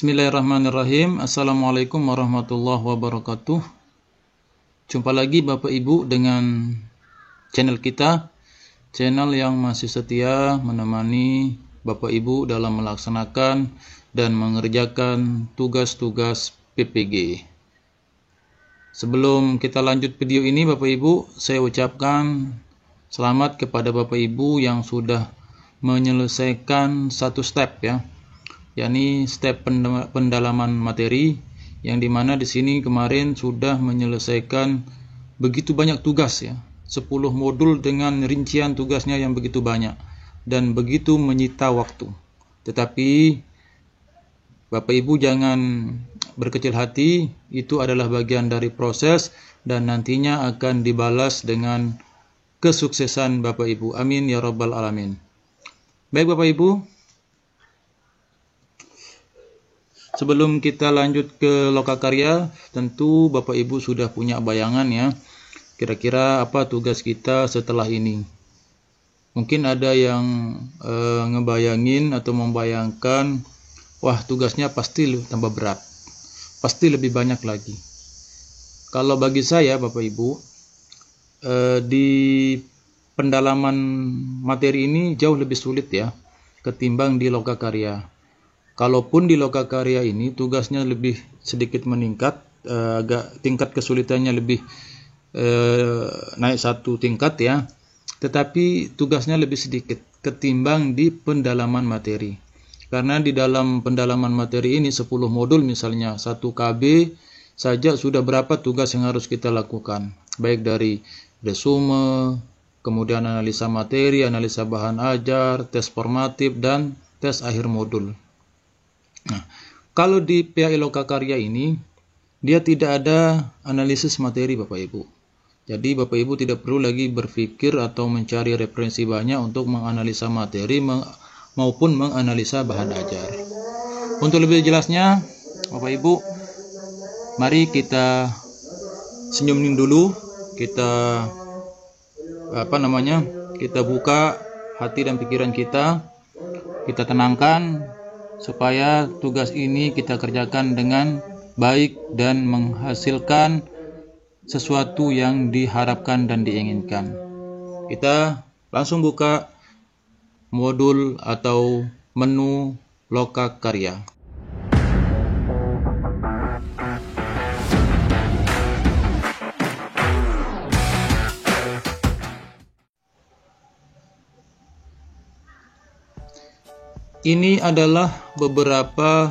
Bismillahirrahmanirrahim. Assalamualaikum warahmatullahi wabarakatuh. Jumpa lagi Bapak Ibu dengan channel kita, channel yang masih setia menemani Bapak Ibu dalam melaksanakan dan mengerjakan tugas-tugas PPG. Sebelum kita lanjut video ini Bapak Ibu, saya ucapkan selamat kepada Bapak Ibu yang sudah menyelesaikan satu step ya, yakni step pendalaman materi, yang dimana di sini kemarin sudah menyelesaikan begitu banyak tugas ya, 10 modul dengan rincian tugasnya yang begitu banyak dan begitu menyita waktu. Tetapi Bapak Ibu jangan berkecil hati, itu adalah bagian dari proses dan nantinya akan dibalas dengan kesuksesan Bapak Ibu. Amin ya rabbal alamin. Baik Bapak Ibu, sebelum kita lanjut ke lokakarya, tentu Bapak Ibu sudah punya bayangan ya, kira-kira apa tugas kita setelah ini. Mungkin ada yang ngebayangin atau membayangkan, wah tugasnya pasti tambah berat, pasti lebih banyak lagi. Kalau bagi saya Bapak Ibu, di pendalaman materi ini jauh lebih sulit ya, ketimbang di lokakarya. Kalaupun di lokakarya ini tugasnya lebih sedikit meningkat, agak tingkat kesulitannya lebih naik satu tingkat ya, tetapi tugasnya lebih sedikit ketimbang di pendalaman materi. Karena di dalam pendalaman materi ini 10 modul misalnya, 1 KB saja sudah berapa tugas yang harus kita lakukan, baik dari resume, kemudian analisa materi, analisa bahan ajar, tes formatif, dan tes akhir modul. Nah, kalau di PAI Lokakarya ini, dia tidak ada analisis materi Bapak Ibu. Jadi Bapak Ibu tidak perlu lagi berpikir atau mencari referensi banyak untuk menganalisa materi maupun menganalisa bahan ajar. Untuk lebih jelasnya, Bapak Ibu, mari kita senyumin dulu, kita kita buka hati dan pikiran kita tenangkan, supaya tugas ini kita kerjakan dengan baik dan menghasilkan sesuatu yang diharapkan dan diinginkan. Kita langsung buka modul atau menu lokakarya. Ini adalah beberapa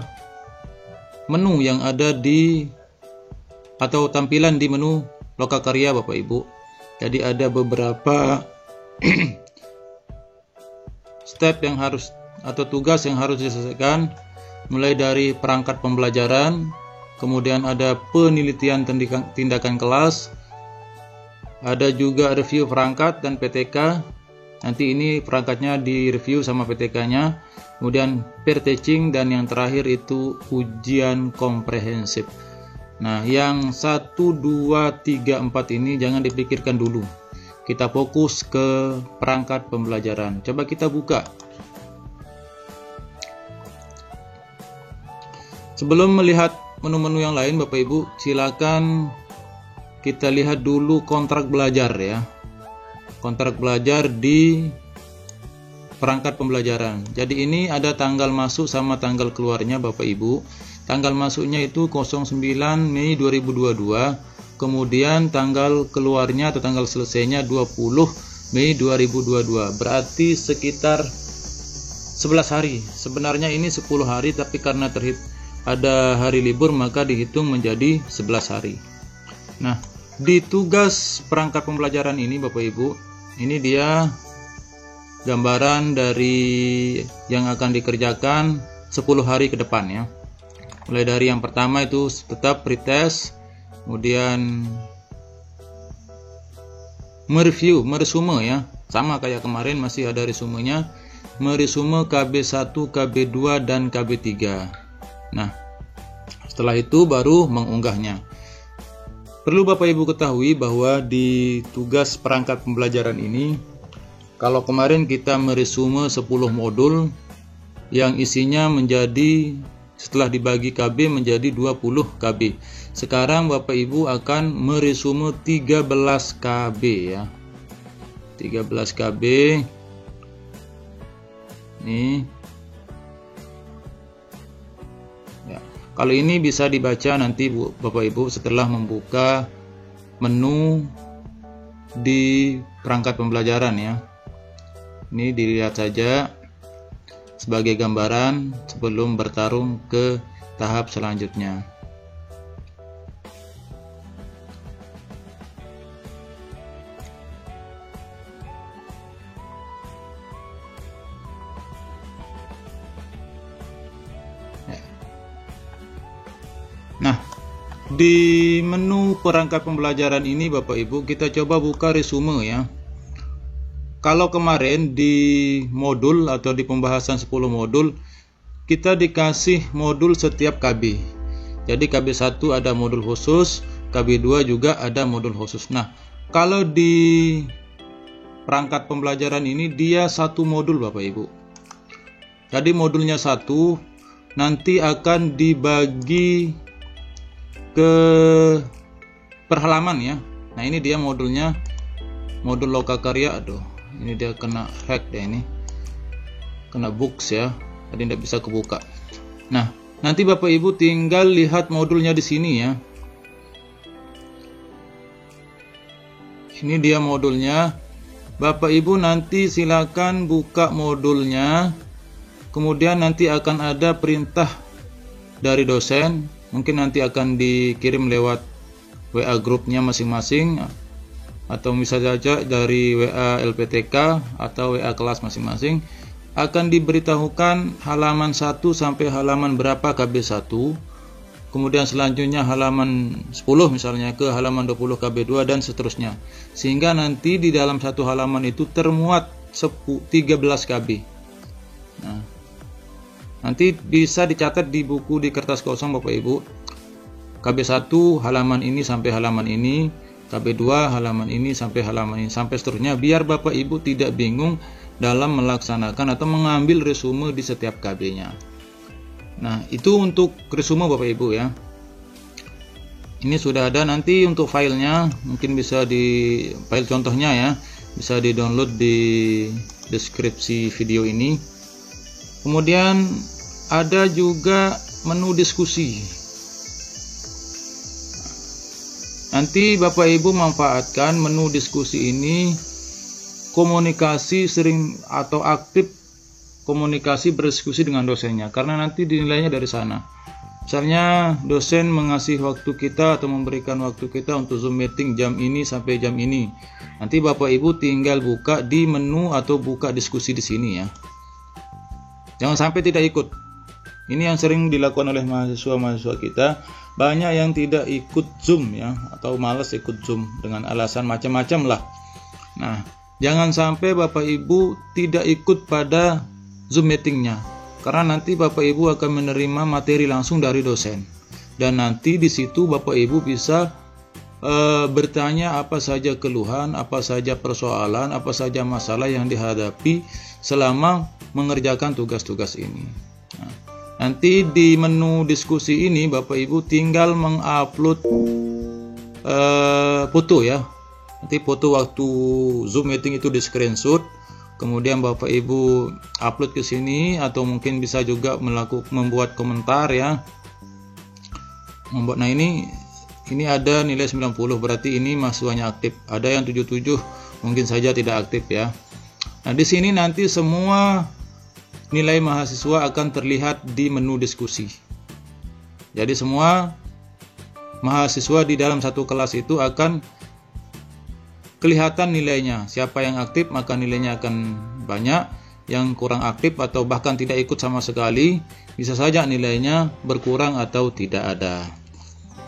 menu yang ada di atau tampilan di menu lokakarya Bapak Ibu. Jadi ada beberapa step yang harus atau tugas yang harus diselesaikan, mulai dari perangkat pembelajaran, kemudian ada penelitian tindakan kelas, ada juga review perangkat dan PTK. Nanti ini perangkatnya di review sama PTK-nya. Kemudian peer teaching, dan yang terakhir itu ujian komprehensif. Nah, yang 1, 2, 3, 4 ini jangan dipikirkan dulu. Kita fokus ke perangkat pembelajaran. Coba kita buka. Sebelum melihat menu-menu yang lain Bapak Ibu, silakan kita lihat dulu kontrak belajar ya. Kontrak belajar di perangkat pembelajaran. Jadi ini ada tanggal masuk sama tanggal keluarnya Bapak Ibu. Tanggal masuknya itu 09 Mei 2022, kemudian tanggal keluarnya atau tanggal selesainya 20 Mei 2022. Berarti sekitar 11 hari. Sebenarnya ini 10 hari, tapi karena ada hari libur maka dihitung menjadi 11 hari. Nah, di tugas perangkat pembelajaran ini Bapak Ibu, ini dia gambaran dari yang akan dikerjakan 10 hari ke depan ya. Mulai dari yang pertama itu tetap pretest, kemudian mereview, meresume ya. Sama kayak kemarin masih ada resumenya. Meresume KB1, KB2 dan KB3. Nah, setelah itu baru mengunggahnya. Perlu Bapak Ibu ketahui bahwa di tugas perangkat pembelajaran ini, kalau kemarin kita meresume 10 modul yang isinya menjadi setelah dibagi KB menjadi 20 KB. Sekarang Bapak Ibu akan meresume 13 KB ya. 13 KB. Nih. Ya. Kalau ini bisa dibaca nanti Bapak Ibu setelah membuka menu di perangkat pembelajaran ya. Ini dilihat saja sebagai gambaran sebelum bertarung ke tahap selanjutnya. Nah, di menu perangkat pembelajaran ini Bapak Ibu kita coba buka resume ya. Kalau kemarin di modul atau di pembahasan 10 modul kita dikasih modul setiap KB. Jadi KB1 ada modul khusus, KB2 juga ada modul khusus. Nah, kalau di perangkat pembelajaran ini dia satu modul Bapak Ibu. Jadi modulnya satu, nanti akan dibagi ke perhalaman ya. Nah, ini dia modulnya, modul lokakarya. Aduh, ini dia kena hack deh, ini kena books ya, tadi tidak bisa kebuka. Nah, nanti Bapak Ibu tinggal lihat modulnya di sini ya. Ini dia modulnya. Bapak Ibu nanti silakan buka modulnya, kemudian nanti akan ada perintah dari dosen, mungkin nanti akan dikirim lewat WA grupnya masing-masing, atau misalnya saja dari WA LPTK atau WA kelas masing-masing. Akan diberitahukan halaman 1 sampai halaman berapa KB1, kemudian selanjutnya halaman 10 misalnya ke halaman 20 KB2 dan seterusnya, sehingga nanti di dalam satu halaman itu termuat 13 KB. Nah, nanti bisa dicatat di buku di kertas kosong Bapak Ibu. KB1 halaman ini sampai halaman ini, KB2 halaman ini sampai halaman ini, sampai seterusnya, biar Bapak Ibu tidak bingung dalam melaksanakan atau mengambil resume di setiap KB-nya. Nah, itu untuk resume Bapak Ibu ya. Ini sudah ada, nanti untuk filenya mungkin bisa di file contohnya ya, bisa di-download di deskripsi video ini. Kemudian ada juga menu diskusi. Nanti Bapak Ibu manfaatkan menu diskusi ini, komunikasi sering atau aktif komunikasi berdiskusi dengan dosennya, karena nanti dinilainya dari sana. Misalnya dosen mengasih waktu kita atau memberikan waktu kita untuk Zoom meeting jam ini sampai jam ini. Nanti Bapak Ibu tinggal buka di menu atau buka diskusi di sini ya. Jangan sampai tidak ikut. Ini yang sering dilakukan oleh mahasiswa-mahasiswa kita. Banyak yang tidak ikut Zoom ya, atau malas ikut Zoom dengan alasan macam-macam lah. Nah, jangan sampai Bapak Ibu tidak ikut pada Zoom meetingnya, karena nanti Bapak Ibu akan menerima materi langsung dari dosen, dan nanti di situ Bapak Ibu bisa bertanya apa saja keluhan, apa saja persoalan, apa saja masalah yang dihadapi selama mengerjakan tugas-tugas ini. Nah, nanti di menu diskusi ini Bapak Ibu tinggal mengupload foto ya. Nanti foto waktu Zoom meeting itu di screenshot, kemudian Bapak Ibu upload ke sini, atau mungkin bisa juga membuat komentar ya. Nah, ini ada nilai 90, berarti ini mahasiswanya aktif. Ada yang 77, mungkin saja tidak aktif ya. Nah, di sini nanti semua nilai mahasiswa akan terlihat di menu diskusi. Jadi semua mahasiswa di dalam satu kelas itu akan kelihatan nilainya. Siapa yang aktif maka nilainya akan banyak, yang kurang aktif atau bahkan tidak ikut sama sekali bisa saja nilainya berkurang atau tidak ada.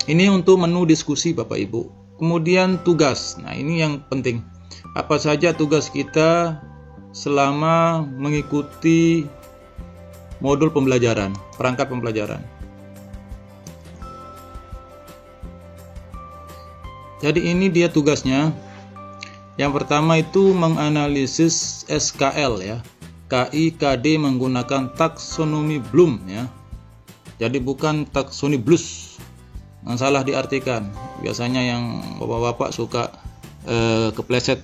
Ini untuk menu diskusi Bapak Ibu. Kemudian tugas. Nah, ini yang penting. Apa saja tugas kita selama mengikuti modul pembelajaran, perangkat pembelajaran. Jadi ini dia tugasnya. Yang pertama itu menganalisis SKL ya, KI KD menggunakan taksonomi Bloom ya. Jadi bukan taxonomy, yang salah diartikan. Biasanya yang bapak-bapak suka kepleset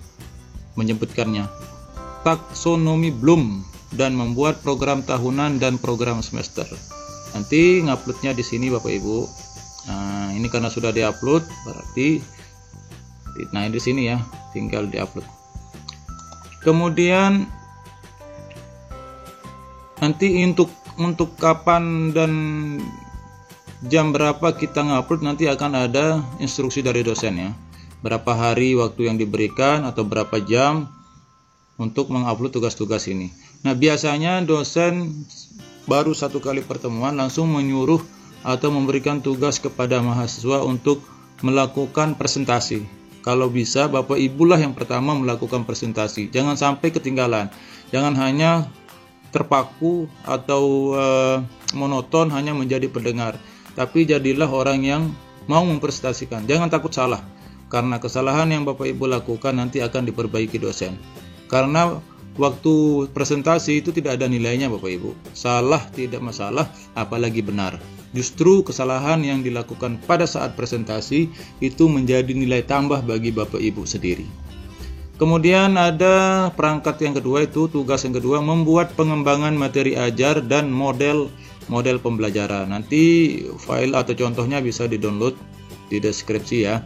menyebutkannya. Taksonomi Bloom dan membuat program tahunan dan program semester. Nanti nguploadnya di sini Bapak Ibu. Nah, ini karena sudah diupload, berarti di sini ya, tinggal diupload. Kemudian nanti untuk kapan dan jam berapa kita ngupload nanti akan ada instruksi dari dosen ya. Berapa hari waktu yang diberikan atau berapa jam untuk mengupload tugas-tugas ini. Nah, biasanya dosen baru satu kali pertemuan langsung menyuruh atau memberikan tugas kepada mahasiswa untuk melakukan presentasi. Kalau bisa Bapak Ibu lah yang pertama melakukan presentasi. Jangan sampai ketinggalan. Jangan hanya terpaku atau monoton hanya menjadi pendengar. Tapi jadilah orang yang mau mempresentasikan. Jangan takut salah. Karena kesalahan yang Bapak Ibu lakukan nanti akan diperbaiki dosen. Karena waktu presentasi itu tidak ada nilainya Bapak Ibu. Salah tidak masalah, apalagi benar. Justru kesalahan yang dilakukan pada saat presentasi itu menjadi nilai tambah bagi Bapak Ibu sendiri. Kemudian ada perangkat yang kedua, itu tugas yang kedua, membuat pengembangan materi ajar dan model pembelajaran. Nanti file atau contohnya bisa di-download di deskripsi ya.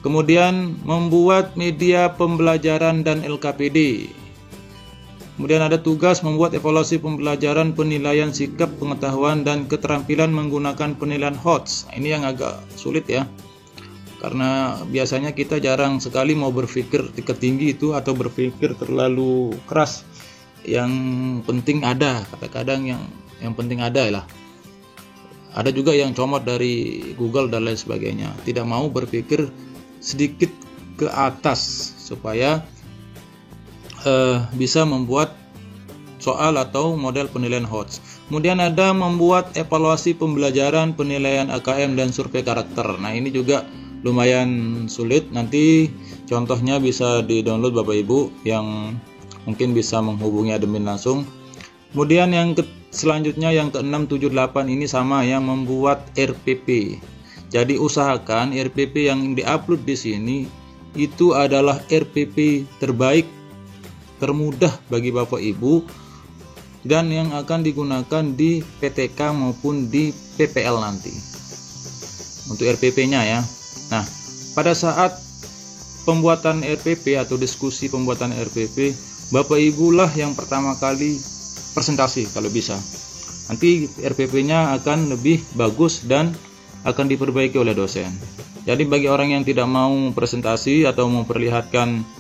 Kemudian membuat media pembelajaran dan LKPD. Kemudian ada tugas membuat evaluasi pembelajaran, penilaian sikap, pengetahuan, dan keterampilan menggunakan penilaian HOTS. Ini yang agak sulit ya. Karena biasanya kita jarang sekali mau berpikir tingkat tinggi itu atau berpikir terlalu keras. Yang penting ada, kadang-kadang yang penting ada lah. Ada juga yang comot dari Google dan lain sebagainya. Tidak mau berpikir sedikit ke atas supaya bisa membuat soal atau model penilaian HOTS. Kemudian ada membuat evaluasi pembelajaran, penilaian AKM, dan survei karakter. Nah, ini juga lumayan sulit. Nanti contohnya bisa di-download Bapak Ibu yang mungkin bisa menghubungi admin langsung. Kemudian yang selanjutnya yang ke-6, 7, 8 ini sama, yang membuat RPP. Jadi usahakan RPP yang diupload di sini itu adalah RPP terbaik, termudah bagi Bapak Ibu, dan yang akan digunakan di PTK maupun di PPL nanti untuk RPP-nya ya. Nah, pada saat pembuatan RPP atau diskusi pembuatan RPP, Bapak Ibu lah yang pertama kali presentasi kalau bisa. Nanti RPP-nya akan lebih bagus dan akan diperbaiki oleh dosen. Jadi bagi orang yang tidak mau presentasi atau memperlihatkan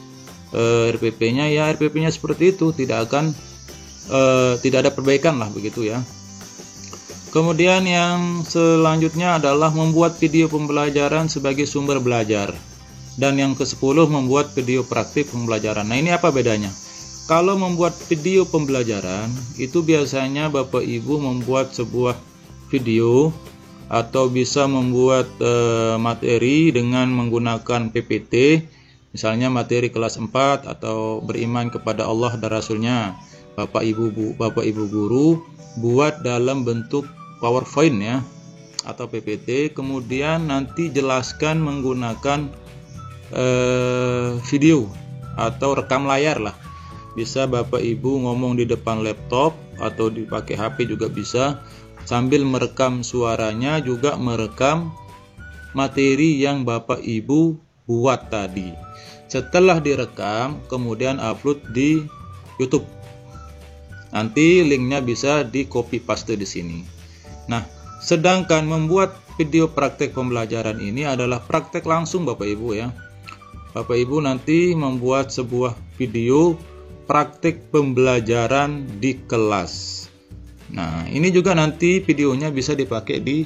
RPP-nya, ya RPP-nya seperti itu, tidak ada perbaikan lah begitu ya. Kemudian yang selanjutnya adalah membuat video pembelajaran sebagai sumber belajar. Dan yang ke-10 membuat video praktik pembelajaran. Nah, ini apa bedanya? Kalau membuat video pembelajaran itu biasanya Bapak Ibu membuat sebuah video atau bisa membuat materi dengan menggunakan PPT. Misalnya materi kelas 4 atau beriman kepada Allah dan Rasulnya. Bapak Ibu guru buat dalam bentuk PowerPoint ya atau PPT, kemudian nanti jelaskan menggunakan video atau rekam layar lah. Bisa Bapak Ibu ngomong di depan laptop atau dipakai HP juga bisa, sambil merekam suaranya, juga merekam materi yang Bapak Ibu buat tadi. Setelah direkam, kemudian upload di YouTube. Nanti linknya bisa di copy paste di sini. Nah, sedangkan membuat video praktek pembelajaran ini adalah praktek langsung Bapak Ibu ya. Bapak Ibu nanti membuat sebuah video praktek pembelajaran di kelas. Nah, ini juga nanti videonya bisa dipakai di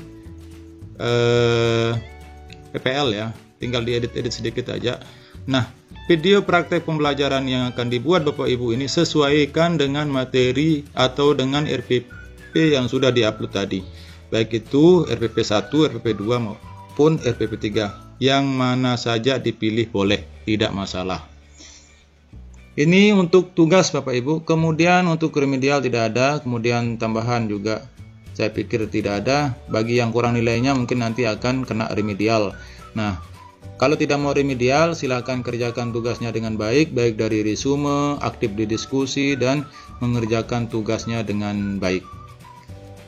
PPL ya. Tinggal diedit-edit sedikit aja. Nah, video praktek pembelajaran yang akan dibuat Bapak Ibu ini sesuaikan dengan materi atau dengan RPP yang sudah diupload tadi. Baik itu RPP 1, RPP 2 maupun RPP 3. Yang mana saja dipilih boleh, tidak masalah. Ini untuk tugas Bapak Ibu. Kemudian untuk remedial tidak ada, kemudian tambahan juga Saya pikir tidak ada. Bagi yang kurang nilainya mungkin nanti akan kena remedial. Nah, kalau tidak mau remedial, silakan kerjakan tugasnya dengan baik dari resume, aktif di diskusi, dan mengerjakan tugasnya dengan baik.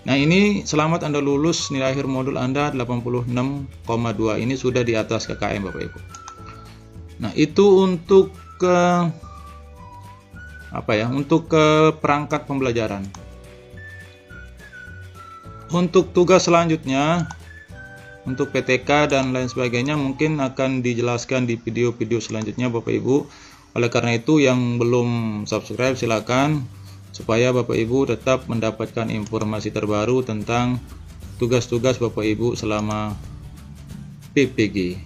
Nah, ini selamat Anda lulus, nilai akhir modul Anda 86,2. Ini sudah di atas KKM Bapak Ibu. Nah, itu untuk untuk perangkat pembelajaran. Untuk tugas selanjutnya, untuk PTK dan lain sebagainya mungkin akan dijelaskan di video-video selanjutnya Bapak Ibu. Oleh karena itu yang belum subscribe silakan, supaya Bapak Ibu tetap mendapatkan informasi terbaru tentang tugas-tugas Bapak Ibu selama PPG.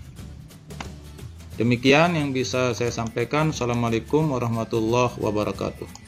Demikian yang bisa saya sampaikan. Assalamualaikum warahmatullahi wabarakatuh.